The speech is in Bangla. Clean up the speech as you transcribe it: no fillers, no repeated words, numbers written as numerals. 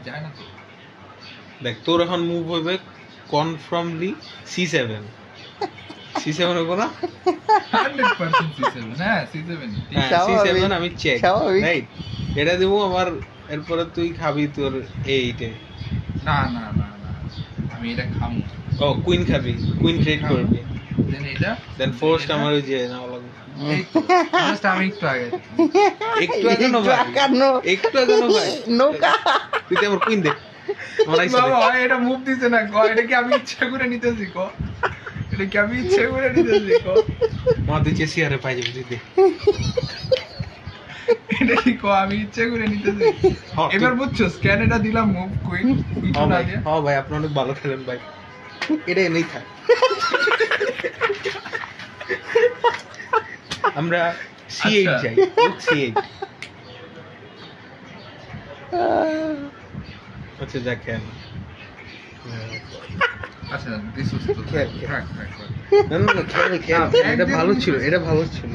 যায় না তো। দেখ তোর এখন মুভ হবে কনফার্মলি C7 C7 হবে না 100% C7 হ্যাঁ C7 হ্যাঁ স্বাভাবিক, C7 আমি চেক স্বাভাবিক। রাইট এটা দেবো আমার এরপরে তুই খাবি তোর এইটে না না না না আমি এটা খামু ও কুইন খাবি কুইন ট্রেড করবি দেন এটা দেন ফার্স্ট আমার ওই যে নাও লাগবে এই তো জাস্ট আমি একটু আগে একটু আগে না ভাই একটু আগে না ভাই নৌকা তুই তো আমার কুইন দে আমার আইসা দে। বাবা এটা মুভ দিছে না গো এটা কি আমি ইচ্ছা করে নিতেছি গো এটা কি আমি ইচ্ছা করে নিতেছি গো মা তুই চেসি আরে পাই যাবি তুই দে এটা কি গো আমি ইচ্ছা করে নিতেছি হ্যাঁ, এবার বুঝছো ক্যানেডা দিলাম মুভ কুইন কিছু হ্যাঁ না ভাই দিয়ে হ্যাঁ ভাই আপনি অনেক ভালো খেলেন ভাই এটা এনেই থাক আমরা C8 আচ্ছা। যাই C8 আচ্ছা যা খেল আচ্ছা দিস ওয়াজ তো খেল, খেল। থাক থাক থাক। না না না খেল খেল না, এটা একদিন ভালো কিন্তু- ছিল এটা ভালো ছিল